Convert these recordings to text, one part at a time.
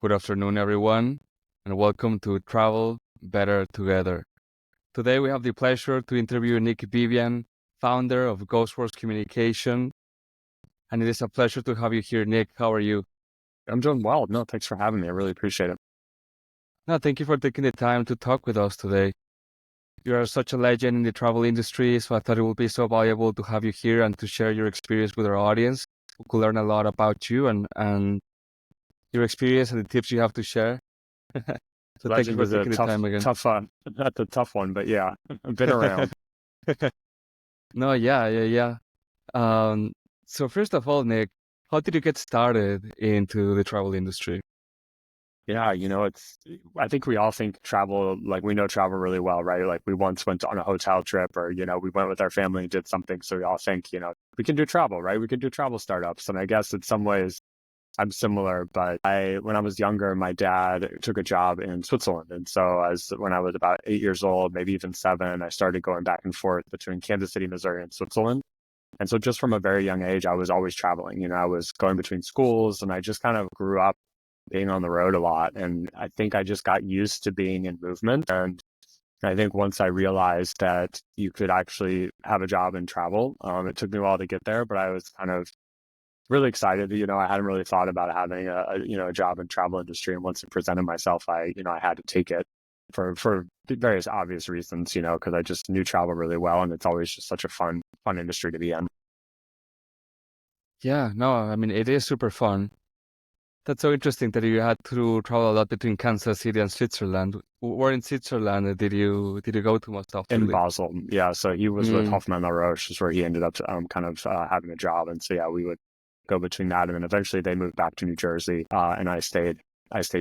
Good afternoon, everyone, and welcome to Travel Better Together. Today, we have the pleasure to interview Nick Vivion, founder of GhostWorks Communication. And it is a pleasure to have you here, Nick. How are you? I'm doing well. No, thanks for having me. I really appreciate it. No, thank you for taking the time to talk with us today. You are such a legend in the travel industry, so I thought it would be so valuable to have you here and to share your experience with our audience. We could learn a lot about you and your experience and the tips you have to share. So thank you Legend for is a taking the time again. that's a tough one, but yeah, I've been around. No, yeah. Um, so first of all, Nick, how did you get started into the travel industry? Yeah, I think we all think travel, like we know travel really well, right? Like we once went on a hotel trip or, we went with our family and did something. So we all think, we can do travel, right? We can do travel startups. And I guess in some ways I'm similar, but when I was younger, my dad took a job in Switzerland. And so when I was about 8 years old, maybe even 7, I started going back and forth between Kansas City, Missouri and Switzerland. And so just from a very young age, I was always traveling. I was going between schools and I just kind of grew up being on the road a lot. And I think I just got used to being in movement. And I think once I realized that you could actually have a job and travel, it took me a while to get there, but I was kind of really excited. I hadn't really thought about having a job in travel industry. And once it presented myself, I had to take it for various obvious reasons, because I just knew travel really well. And it's always just such a fun industry to be in. Yeah, no, I mean, it is super fun. That's so interesting that you had to travel a lot between Kansas City and Switzerland. Where in Switzerland did you go to most In often? Basel. Yeah. So he was with Mm. Hoffmann La Roche, is where he ended up having a job. And so, yeah, we would go between that. And then eventually they moved back to New Jersey. And I stayed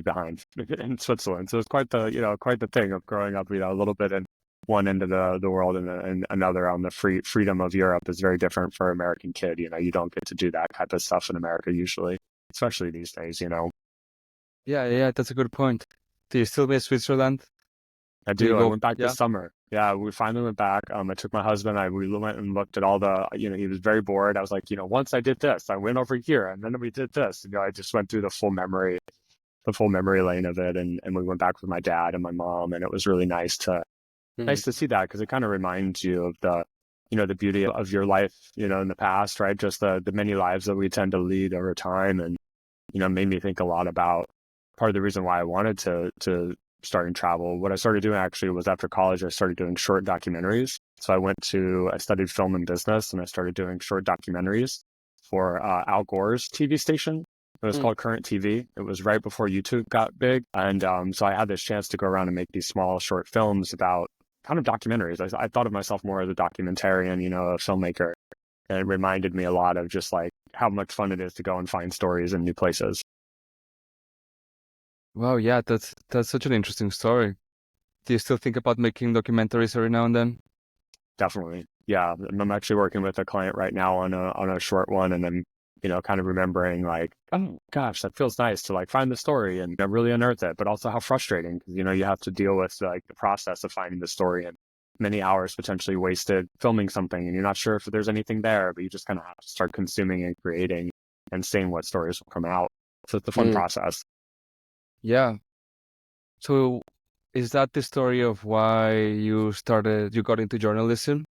behind in Switzerland. So it's quite the thing of growing up, a little bit in one end of the world and another on the freedom of Europe is very different for an American kid. You don't get to do that type of stuff in America usually, especially these days. Yeah, that's a good point. Do you still miss Switzerland? I Do you do. I go? went back this Yeah. summer. Yeah, we finally went back. I took my husband. We went and looked at all he was very bored. I was like, once I did this, I went over here and then we did this. I just went through the full memory lane of it. And we went back with my dad and my mom. And it was really Mm. nice to see that because it kind of reminds you of the beauty of your life, in the past, right? Just the many lives that we tend to lead over time. And, made me think a lot about part of the reason why I wanted to start in travel. What I started doing actually was after college, I started doing short documentaries. So I studied film and business and I started doing short documentaries for Al Gore's TV station. It was Mm. called Current TV. It was right before YouTube got big. And so I had this chance to go around and make these small short films about kind of documentaries. I thought of myself more as a documentarian, a filmmaker. And it reminded me a lot of just like how much fun it is to go and find stories in new places. Wow, yeah, that's such an interesting story. Do you still think about making documentaries every now and then? Definitely. Yeah. I'm actually working with a client right now on a short one. And then, kind of remembering like, oh gosh, that feels nice to like find the story and really unearth it, but also how frustrating because, you have to deal with like the process of finding the story and many hours potentially wasted filming something. And you're not sure if there's anything there, but you just kind of have to start consuming and creating and seeing what stories will come out. So it's a fun Mm. process. Yeah. So is that the story of why you got into journalism?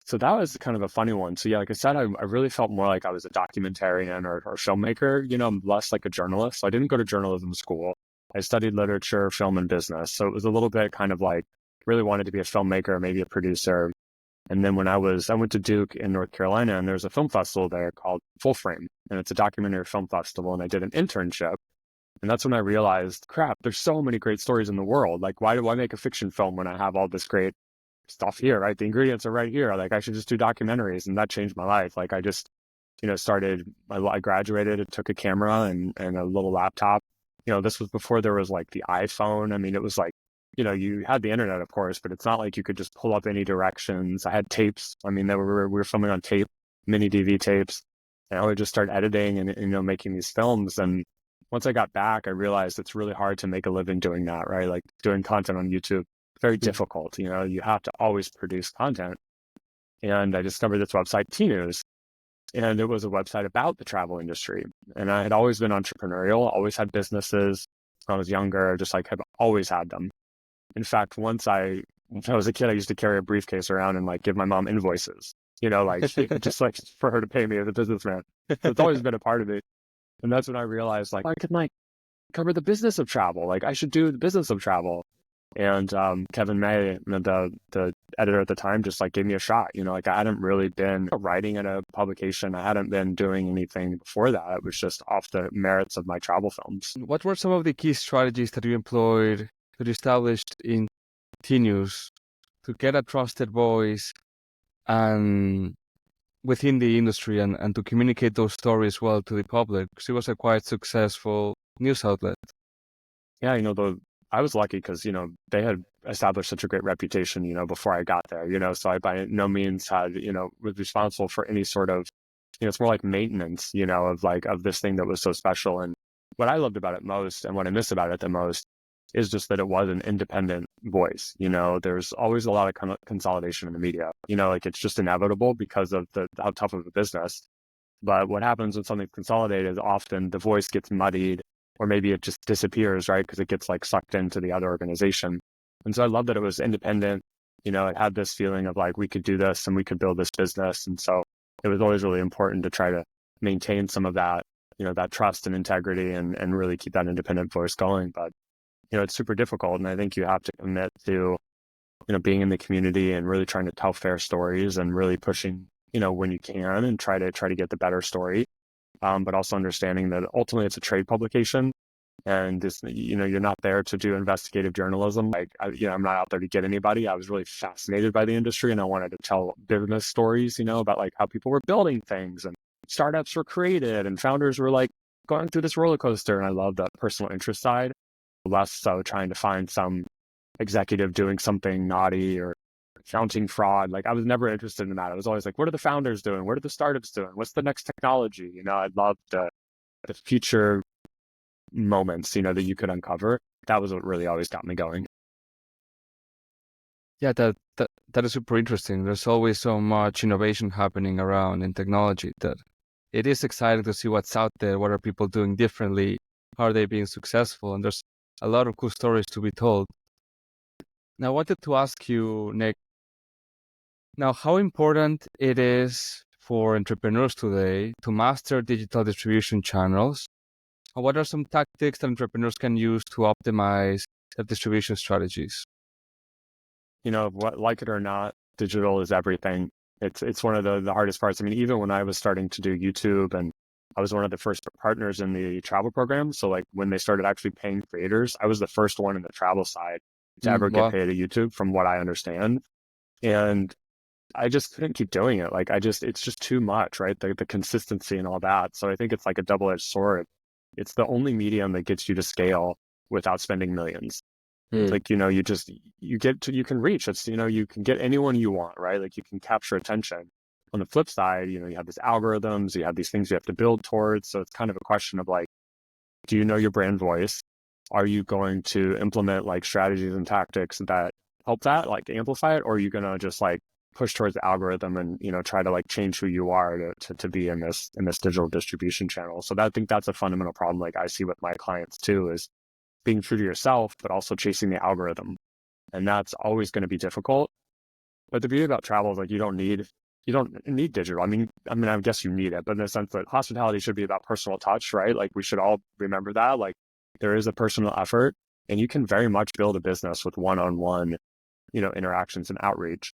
So that was kind of a funny one. So yeah, like I said, I really felt more like I was a documentarian or filmmaker, less like a journalist. So I didn't go to journalism school. I studied literature, film, and business. So it was a little bit kind of like really wanted to be a filmmaker, maybe a producer. And then I went to Duke in North Carolina and there's a film festival there called Full Frame. And it's a documentary film festival. And I did an internship. And that's when I realized, crap, there's so many great stories in the world. Like, why do I make a fiction film when I have all this great stuff here, right? The ingredients are right here. Like I should just do documentaries. And that changed my life. Like I just, I graduated, took a camera and a little laptop. This was before there was like the iPhone. I mean, it was like, you had the internet, of course, but it's not like you could just pull up any directions. I had tapes. I mean, we were filming on tape, mini DV tapes. And I would just start editing and, making these films. And once I got back, I realized it's really hard to make a living doing that, right? Like doing content on YouTube very Mm. difficult. You have to always produce content. And I discovered this website, Tnooz. And it was a website about the travel industry. And I had always been entrepreneurial, always had businesses when I was younger, just like have always had them. In fact, when I was a kid, I used to carry a briefcase around and like give my mom invoices, like just like for her to pay me as a businessman. So it's always been a part of me. And that's when I realized like I could like cover the business of travel. Like I should do the business of travel. And Kevin May, the editor at the time, just like gave me a shot. Like I hadn't really been writing in a publication. I hadn't been doing anything before that. It was just off the merits of my travel films. What were some of the key strategies that you employed, that you established in Tnooz to get a trusted voice and within the industry and to communicate those stories well to the public? Because it was a quite successful news outlet. Yeah, I was lucky because, they had established such a great reputation, before I got there, so I by no means had, was responsible for any sort of, it's more like maintenance, of this thing that was so special. And what I loved about it most and what I miss about it the most is just that it was an independent voice. There's always a lot of consolidation in the media, like it's just inevitable because of how tough of a business. But what happens when something's consolidated is often the voice gets muddied, or maybe it just disappears, right? Because it gets like sucked into the other organization. And so I love that it was independent. It had this feeling of like, we could do this and we could build this business. And so it was always really important to try to maintain some of that, that trust and integrity and really keep that independent voice going. But, it's super difficult. And I think you have to commit to, being in the community and really trying to tell fair stories and really pushing, when you can and try to get the better story. But also understanding that ultimately it's a trade publication and this, you're not there to do investigative journalism. Like, I'm not out there to get anybody. I was really fascinated by the industry and I wanted to tell business stories, about like how people were building things and startups were created and founders were like going through this roller coaster. And I love that personal interest side, less so trying to find some executive doing something naughty or accounting fraud. Like I was never interested in that. I was always like, what are the founders doing? What are the startups doing? What's the next technology? I'd love the future moments, that you could uncover. That was what really always got me going. Yeah, that is super interesting. There's always so much innovation happening around in technology that it is exciting to see what's out there. What are people doing differently? How are they being successful? And there's a lot of cool stories to be told. Now, I wanted to ask you, Nick, now how important it is for entrepreneurs today to master digital distribution channels. And what are some tactics that entrepreneurs can use to optimize their distribution strategies? Like it or not, digital is everything. It's one of the hardest parts. I mean, even when I was starting to do YouTube and I was one of the first partners in the travel program. So like when they started actually paying creators, I was the first one in the travel side to ever get paid at YouTube from what I understand. And I just couldn't keep doing it. Like it's just too much, right? The consistency and all that. So I think it's like a double-edged sword. It's the only medium that gets you to scale without spending millions. It's like, you can reach, it's, you can get anyone you want, right? Like you can capture attention. On the flip side, you have these algorithms, you have these things you have to build towards. So it's kind of a question of like, do you know your brand voice? Are you going to implement like strategies and tactics that help that, like amplify it? Or are you going to just like push towards the algorithm and, try to like change who you are to be in this digital distribution channel? So I think that's a fundamental problem. Like I see with my clients too, is being true to yourself, but also chasing the algorithm. And that's always going to be difficult. But the beauty about travel is like, you don't need digital. I mean, I guess you need it, but in the sense that hospitality should be about personal touch, right? Like we should all remember that, like there is a personal effort and you can very much build a business with one-on-one, interactions and outreach.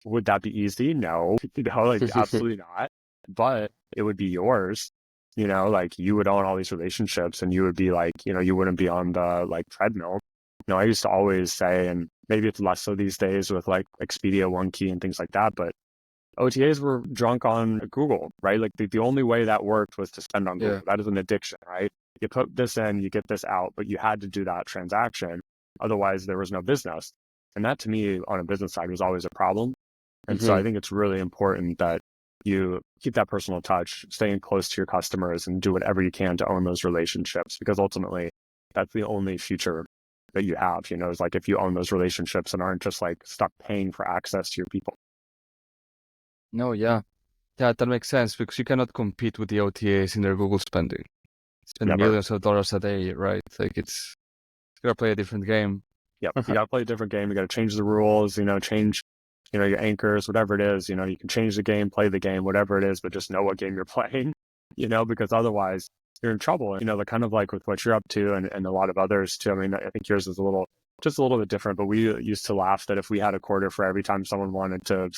Would that be easy? No, like absolutely not. But it would be yours, like you would own all these relationships and you would be like, you wouldn't be on the like treadmill. I used to always say, and maybe it's less so these days with like Expedia, One Key and things like that, but OTAs were drunk on Google, right? Like the only way that worked was to spend on Google. Yeah. That is an addiction, right? You put this in, you get this out, but you had to do that transaction. Otherwise there was no business. And that to me on a business side was always a problem. And so I think it's really important that you keep that personal touch, staying close to your customers and do whatever you can to own those relationships, because ultimately that's the only future that you have, is like if you own those relationships and aren't just like stuck paying for access to your people. No, yeah. Yeah, that makes sense because you cannot compete with the OTAs in their Google spending. Spend Never. millions of dollars a day, right? Like you gotta play a different game. Yep. You got to play a different game. You got to change the rules, change, your anchors, whatever it is, you can change the game, play the game, whatever it is, but just know what game you're playing, because otherwise you're in trouble. The kind of like with what you're up to and a lot of others too. I mean, I think yours is just a little bit different, but we used to laugh that if we had a quarter for every time someone wanted to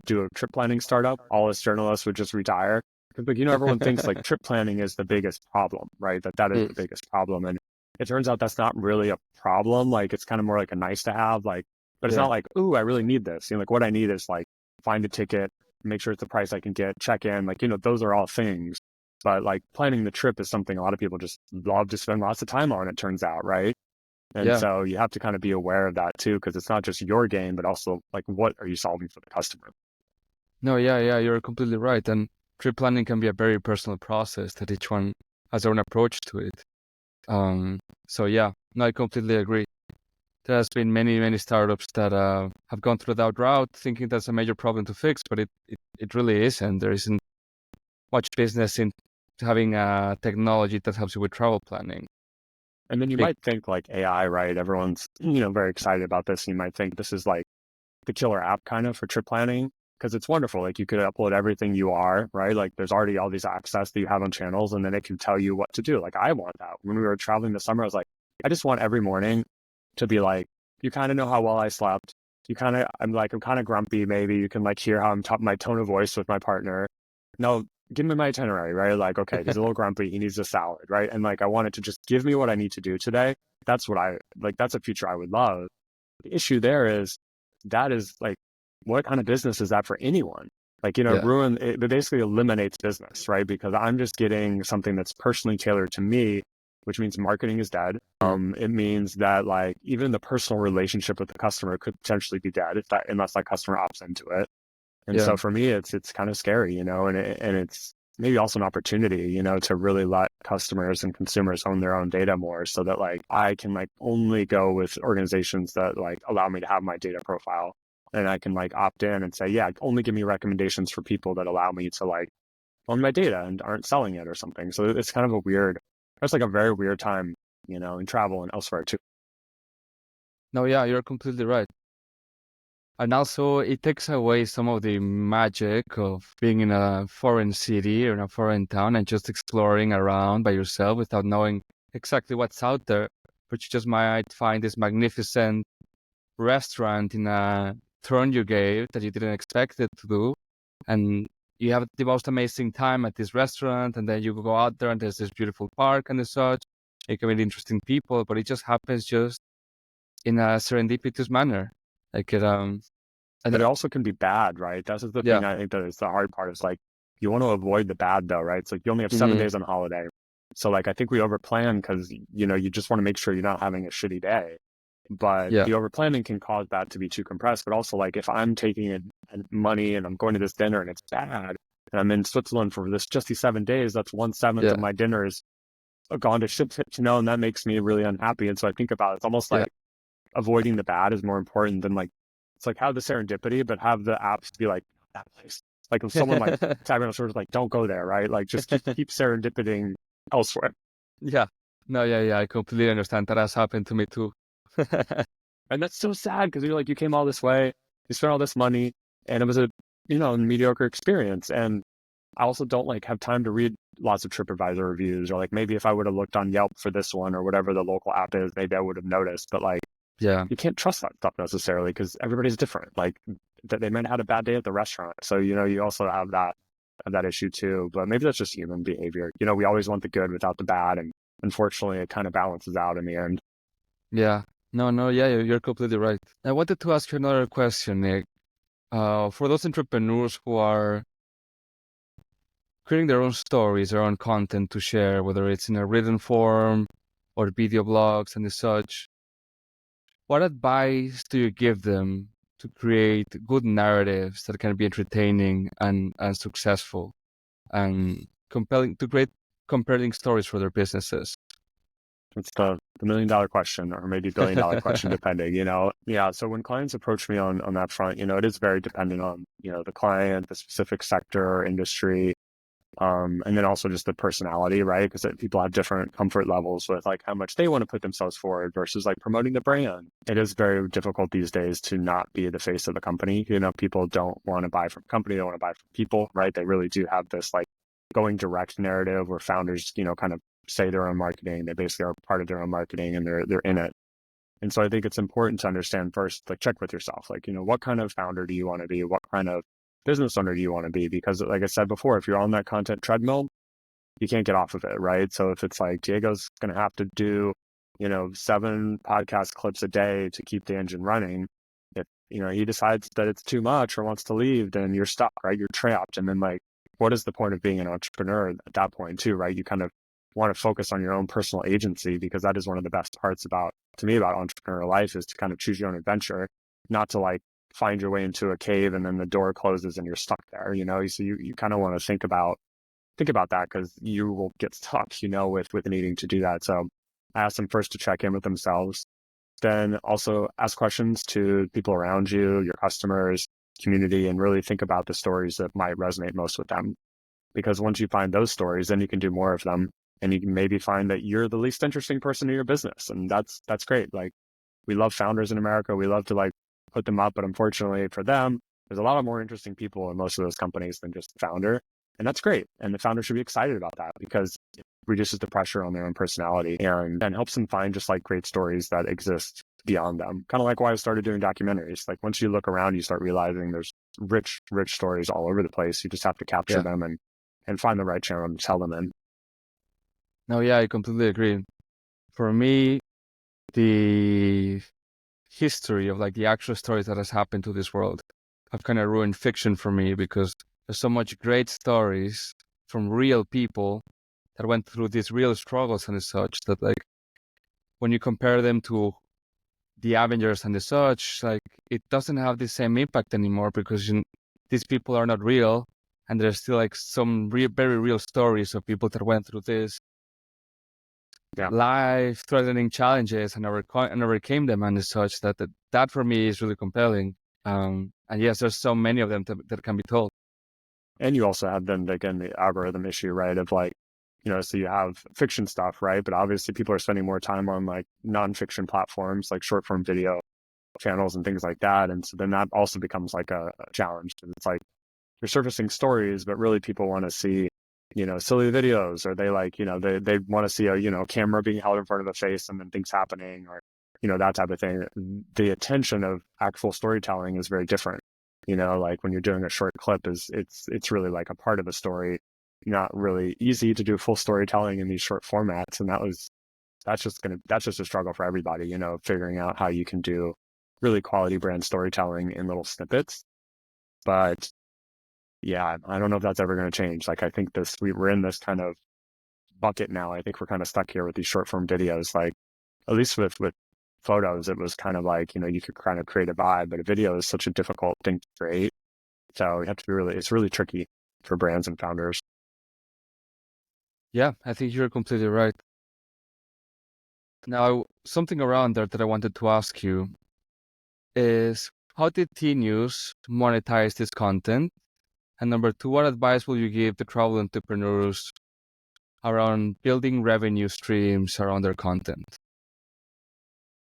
do a trip planning startup, all us journalists would just retire. Because everyone thinks like trip planning is the biggest problem, right? That is the biggest problem. And it turns out that's not really a problem. Like it's kind of more like a nice to have, but it's not like, ooh, I really need this. Like what I need is like find a ticket, make sure it's the price I can get, check in, those are all things. But like planning the trip is something a lot of people just love to spend lots of time on, it turns out, right? And so you have to kind of be aware of that too, because it's not just your game, but also like what are you solving for the customer? No, yeah, you're completely right. And trip planning can be a very personal process that each one has their own approach to it. So yeah, no, I completely agree. There has been many startups that have gone through that route, thinking that's a major problem to fix, but it really isn't. There isn't much business in having a technology that helps you with travel planning. And then you might think like AI, right? Everyone's, very excited about this. You might think this is like the killer app kind of for trip planning because it's wonderful. Like you could upload everything you are, right? Like there's already all these access that you have on channels and then it can tell you what to do. Like I want that. When we were traveling this summer, I was like, I just want every morning to be like, you kind of know how well I slept. I'm kind of grumpy. Maybe you can like hear how my tone of voice with my partner. No, give me my itinerary, right? Like, okay, he's a little grumpy. He needs a salad, right? And like, I want it to just give me what I need to do today. That's what that's a future I would love. The issue there is that is like, what kind of business is that for anyone? Like, it basically eliminates business, right? Because I'm just getting something that's personally tailored to me, which means marketing is dead. It means that like even the personal relationship with the customer could potentially be dead unless that customer opts into it. And so for me, it's kind of scary, and it's maybe also an opportunity, to really let customers and consumers own their own data more so that like I can like only go with organizations that like allow me to have my data profile and I can like opt in and say, yeah, only give me recommendations for people that allow me to like own my data and aren't selling it or something. So it's kind of it's like a very weird time, in travel and elsewhere too. No, yeah, you're completely right. And also, it takes away some of the magic of being in a foreign city or in a foreign town and just exploring around by yourself without knowing exactly what's out there. But you just might find this magnificent restaurant in a turn you gave that you didn't expect it to do. And you have the most amazing time at this restaurant. And then you go out there and there's this beautiful park and such. You can meet interesting people, but it just happens just in a serendipitous manner. Like But it also can be bad, right? That's the thing I think that is the hard part is like, you want to avoid the bad though, right? It's like you only have 7 days on holiday. So like, I think we overplan because, you just want to make sure you're not having a shitty day. But the overplanning can cause that to be too compressed. But also like if I'm taking money and I'm going to this dinner and it's bad and I'm in Switzerland for just these 7 days, that's 1/7 of my dinner is gone to shit, and that makes me really unhappy. And so I think about it's almost like avoiding the bad is more important than like, it's like have the serendipity, but have the apps be like that place. Like if someone like tagging us sort of like, don't go there, right? Like just keep serendipiting elsewhere. Yeah. No, yeah. I completely understand. That has happened to me too. And that's so sad because you're like, you came all this way, you spent all this money, and it was a, mediocre experience. And I also don't like have time to read lots of TripAdvisor reviews, or like maybe if I would have looked on Yelp for this one or whatever the local app is, maybe I would have noticed. But like, you can't trust that stuff necessarily because everybody's different. Like they might have had a bad day at the restaurant. So, you also have that issue too, but maybe that's just human behavior. We always want the good without the bad. And unfortunately it kind of balances out in the end. Yeah. No, yeah, you're completely right. I wanted to ask you another question, Nick. For those entrepreneurs who are creating their own stories, their own content to share, whether it's in a written form or video blogs and such, what advice do you give them to create good narratives that can be entertaining and successful and compelling, to create compelling stories for their businesses? It's the $1 million question, or maybe $1 billion question, depending, Yeah. So when clients approach me on that front, it is very dependent on, the client, the specific sector or industry, and then also just the personality, right? Because people have different comfort levels with like how much they want to put themselves forward versus like promoting the brand. It is very difficult these days to not be the face of the company. People don't want to buy from company, they want to buy from people, right? They really do have this like going direct narrative where founders, kind of say their own marketing. They basically are part of their own marketing and they're in it. And so I think it's important to understand first, like check with yourself, like, what kind of founder do you want to be? What kind of business owner do you want to be? Because like I said before, if you're on that content treadmill, you can't get off of it, right? So if it's like Diego's going to have to do, 7 podcast clips a day to keep the engine running, if, he decides that it's too much or wants to leave, then you're stuck, right? You're trapped. And then like, what is the point of being an entrepreneur at that point too, right? You kind of want to focus on your own personal agency, because that is one of the best parts about entrepreneurial life, is to kind of choose your own adventure, not to like find your way into a cave and then the door closes and you're stuck there, So you kind of want to think about that, because you will get stuck, with needing to do that. So I ask them first to check in with themselves, then also ask questions to people around you, your customers, community, and really think about the stories that might resonate most with them. Because once you find those stories, then you can do more of them. And you can maybe find that you're the least interesting person in your business. And that's great. Like, we love founders in America. We love to like put them up, but unfortunately for them, there's a lot of more interesting people in most of those companies than just the founder. And that's great. And the founder should be excited about that, because it reduces the pressure on their own personality and helps them find just like great stories that exist beyond them. Kind of like why I started doing documentaries. Like once you look around, you start realizing there's rich stories all over the place. You just have to capture them and find the right channel to tell them in. No, yeah, I completely agree. For me, the history of like the actual stories that has happened to this world have kind of ruined fiction for me, because there's so much great stories from real people that went through these real struggles and such, that like when you compare them to the Avengers and the such, like it doesn't have the same impact anymore, because these people are not real, and there's still like some very real stories of people that went through this life-threatening challenges and overcame them and such, that for me is really compelling. And yes, there's so many of them that can be told. And you also have then again the algorithm issue, right? Of like, so you have fiction stuff, right? But obviously people are spending more time on like nonfiction platforms, like short form video channels and things like that. And so then that also becomes like a challenge. It's like you're surfacing stories, but really people want to see, silly videos, or they like, they want to see a, camera being held in front of the face and then things happening, or, that type of thing. The attention of actual storytelling is very different. Like when you're doing a short clip, it's really like a part of a story, not really easy to do full storytelling in these short formats. And that's just a struggle for everybody, figuring out how you can do really quality brand storytelling in little snippets. But yeah, I don't know if that's ever going to change. Like, I think we're in this kind of bucket now. I think we're kind of stuck here with these short form videos. Like, at least with photos, it was kind of like, you could kind of create a vibe, but a video is such a difficult thing to create. So you have to be it's really tricky for brands and founders. Yeah, I think you're completely right. Now, something around there that I wanted to ask you is, how did Tnooz monetize this content? And number 2, what advice will you give to travel entrepreneurs around building revenue streams around their content?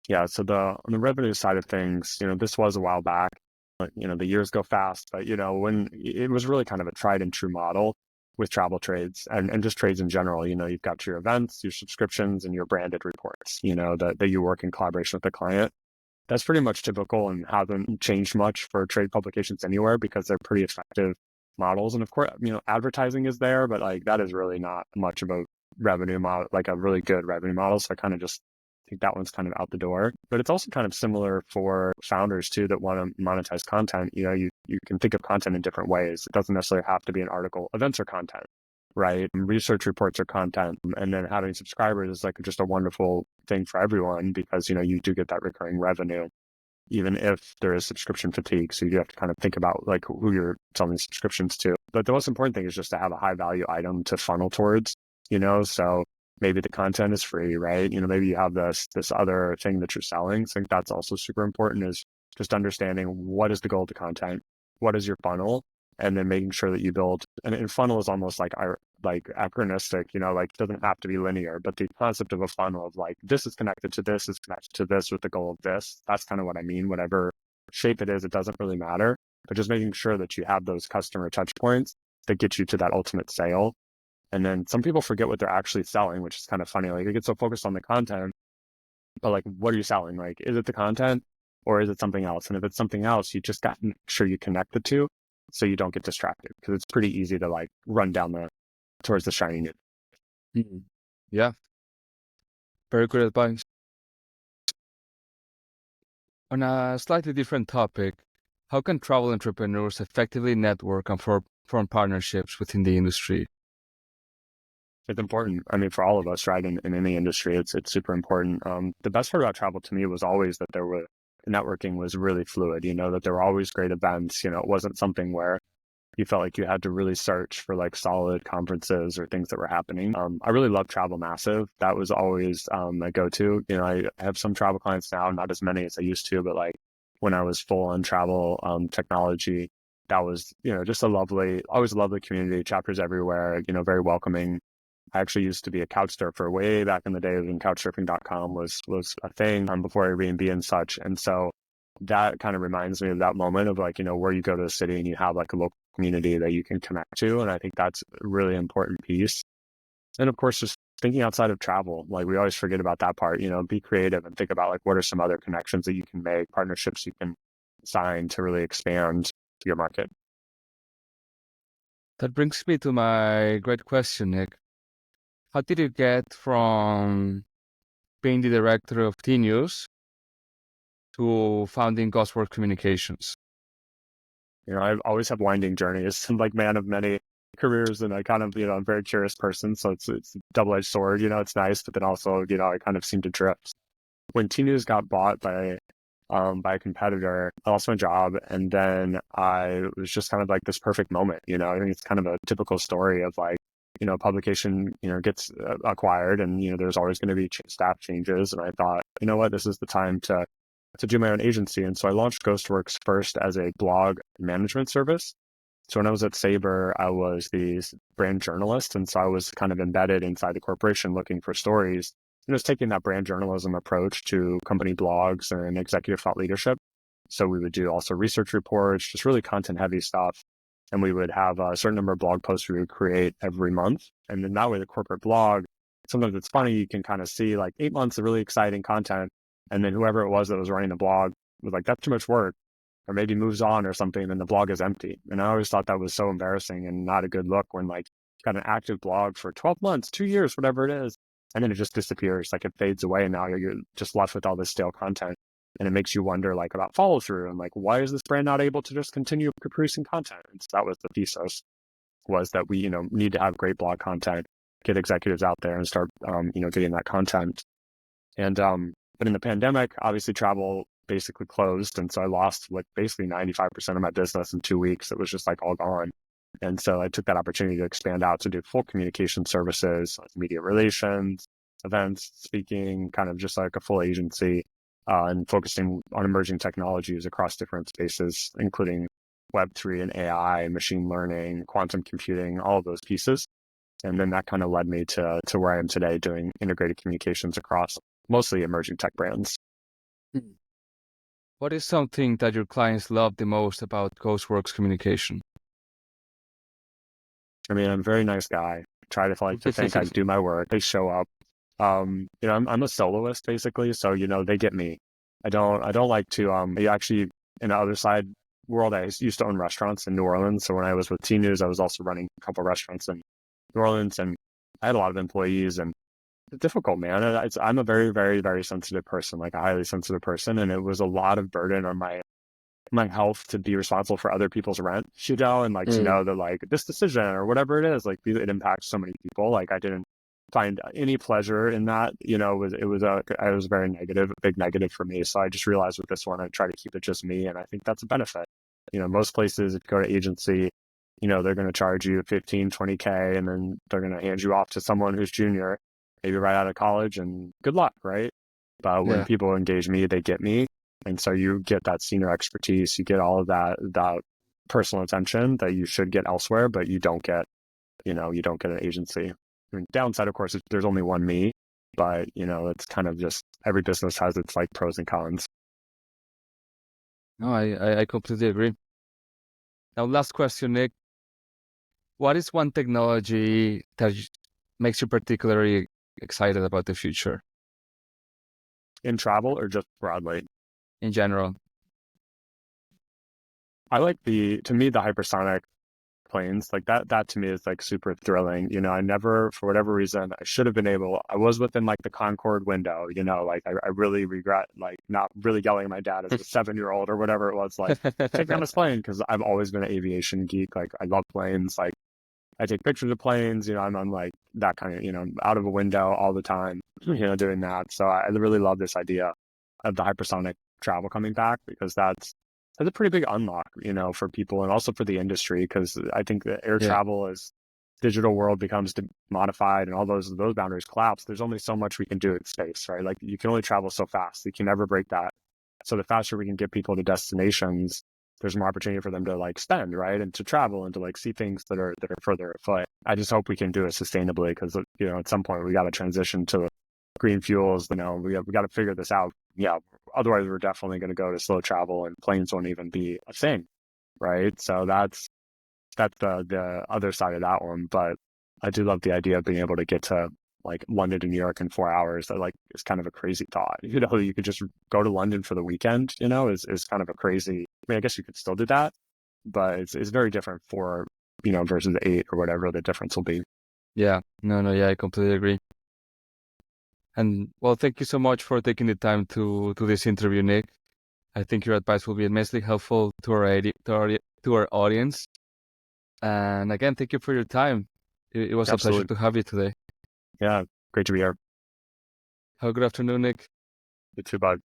Yeah, so on the revenue side of things, this was a while back, but, the years go fast, but, when it was really kind of a tried and true model with travel trades and just trades in general. You've got your events, your subscriptions, and your branded reports, that you work in collaboration with the client. That's pretty much typical and hasn't changed much for trade publications anywhere, because they're pretty effective models. And of course, advertising is there, but like that is really not much of a revenue model, like a really good revenue model. So I kind of just think that one's kind of out the door. But it's also kind of similar for founders too that want to monetize content. You can think of content in different ways. It doesn't necessarily have to be an article. Events are content, right? Research reports are content. And then having subscribers is like just a wonderful thing for everyone, because, you do get that recurring revenue, even if there is subscription fatigue. So you do have to kind of think about like who you're selling subscriptions to. But the most important thing is just to have a high value item to funnel towards, so maybe the content is free, right? Maybe you have this other thing that you're selling. So I think that's also super important, is just understanding what is the goal of the content, what is your funnel, and then making sure that you build. And funnel is almost like anachronistic, like it doesn't have to be linear, but the concept of a funnel of like this is connected to this is connected to this with the goal of this. That's kind of what I mean. Whatever shape it is, it doesn't really matter. But just making sure that you have those customer touch points that get you to that ultimate sale. And then some people forget what they're actually selling, which is kind of funny. Like they get so focused on the content, but like, what are you selling? Like, is it the content or is it something else? And if it's something else, you just got to make sure you connect the two so you don't get distracted, because it's pretty easy to like run down towards the shiny new. Mhm. Yeah, very good advice. On a slightly different topic, how can travel entrepreneurs effectively network and form partnerships within the industry? It's important. I mean, for all of us, right? In any industry, it's super important. The best part about travel to me was always that networking was really fluid, that there were always great events. It wasn't something where you felt like you had to really search for like solid conferences or things that were happening. I really love Travel Massive. That was always a go-to. I have some travel clients now, not as many as I used to, but like when I was full on travel technology, that was, just always a lovely community, chapters everywhere, very welcoming. I actually used to be a couch surfer way back in the day when couchsurfing.com was a thing before Airbnb and such. And so that kind of reminds me of that moment of like, where you go to a city and you have like a local community that you can connect to. And I think that's a really important piece. And of course, just thinking outside of travel, like we always forget about that part, be creative and think about like, what are some other connections that you can make, partnerships you can sign to really expand your market. That brings me to my great question, Nick. How did you get from being the director of Tnooz to founding GhostWorks Communications? I always have winding journeys. I'm like man of many careers, and I kind of, I'm a very curious person. So it's a double-edged sword, it's nice, but then also, I kind of seem to drift. When Tnooz got bought by a competitor, I lost my job. And then it was just kind of like this perfect moment, I think it's kind of a typical story of like, publication, gets acquired and, there's always going to be staff changes. And I thought, you know what, this is the time to do my own agency. And so I launched GhostWorks first as a blog management service. So when I was at Sabre, I was the brand journalist. And so I was kind of embedded inside the corporation looking for stories, and just taking that brand journalism approach to company blogs and executive thought leadership. So we would do also research reports, just really content heavy stuff. And we would have a certain number of blog posts we would create every month. And then that way the corporate blog, sometimes it's funny, you can kind of see like 8 months of really exciting content. And then whoever it was that was running the blog was like, that's too much work, or maybe moves on or something, and the blog is empty. And I always thought that was so embarrassing and not a good look when like you've got an active blog for 12 months, 2 years, whatever it is, and then it just disappears, like it fades away, and now you're just left with all this stale content. And it makes you wonder like about follow through and like, why is this brand not able to just continue producing content? And so that was the thesis, was that we, need to have great blog content, get executives out there and start, getting that content. And, but in the pandemic, obviously travel basically closed. And so I lost like basically 95% of my business in 2 weeks. It was just like all gone. And so I took that opportunity to expand out to do full communication services, like media relations, events, speaking, kind of just like a full agency, and focusing on emerging technologies across different spaces, including Web3 and AI, machine learning, quantum computing, all of those pieces. And then that kind of led me to where I am today, doing integrated communications across mostly emerging tech brands. What is something that your clients love the most about GhostWorks Communication? I mean, I'm a very nice guy. Try to like to think I do my work. They show up. I'm a soloist basically, so they get me. I don't like to. Actually, in the other side world, I used to own restaurants in New Orleans. So when I was with Tnooz, I was also running a couple of restaurants in New Orleans, and I had a lot of employees, and it's difficult, man. I'm a very, very, very sensitive person, like a highly sensitive person, and it was a lot of burden on my health to be responsible for other people's rent, and like to know that like this decision or whatever it is, like it impacts so many people. Like I didn't find any pleasure in that. It was very negative, a big negative for me. So I just realized with this one, I try to keep it just me, and I think that's a benefit. Most places, if you go to agency, they're going to charge you 15, 20K, and then they're going to hand you off to someone who's junior. maybe right out of college, and good luck, right? But when Yeah. people engage me, they get me. And so you get that senior expertise, you get all of that personal attention that you should get elsewhere, but you don't get, you don't get an agency. I mean, downside, of course, is there's only one me, but it's kind of just every business has its like pros and cons. No, I completely agree. Now, last question, Nick. What is one technology that makes you particularly excited about the future In travel or just broadly? in general? I like to me, the hypersonic planes, like that to me is like super thrilling. I never, for whatever reason, I should have been I was within like the Concorde window, like I really regret like not really yelling at my dad as a 7-year-old or whatever it was, like, take me on this plane, because I've always been an aviation geek. Like I love planes. Like I take pictures of planes, I'm like that kind of, out of a window all the time, doing that. So I really love this idea of the hypersonic travel coming back, because that's a pretty big unlock, for people and also for the industry. Because I think that air Yeah. travel, as digital world becomes modified and all those boundaries collapse, there's only so much we can do in space, right? Like you can only travel so fast. You can never break that. So the faster we can get people to destinations, there's more opportunity for them to like spend, right? And to travel and to like see things that are further afoot. I just hope we can do it sustainably, because, at some point we got to transition to green fuels. We got to figure this out. Yeah. Otherwise, we're definitely going to go to slow travel, and planes won't even be a thing, right? So that's the other side of that one. But I do love the idea of being able to get to like London to New York in 4 hours. That like is kind of a crazy thought. You could just go to London for the weekend. Is kind of a crazy. I mean, I guess you could still do that, but it's very different for versus 8 or whatever the difference will be. Yeah. No, yeah, I completely agree. And well, thank you so much for taking the time to this interview, Nick. I think your advice will be immensely helpful to our audience. And again, thank you for your time. It was a pleasure Absolutely. to have you today. Yeah. Great to be here. Have a good afternoon, Nick. You too, bud.